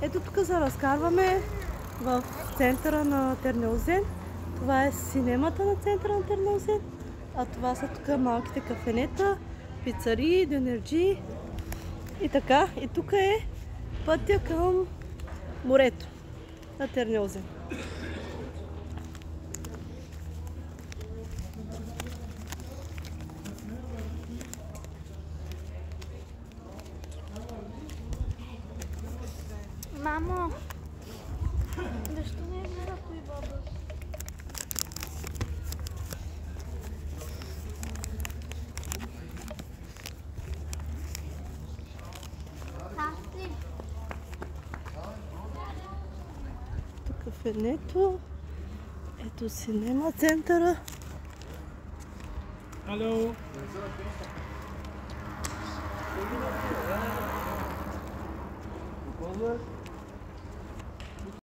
Ето тук се разкарваме в центъра на Тернеозен. Това е синемата на центъра на Тернеозен. А това са тук малките кафенета, пицарии, дюнерджии и така. И тук е пътя към морето на Тернеозен. Мамо, защо не е гледа той баба? Тук кафенето. Ето синема центъра. Hallo.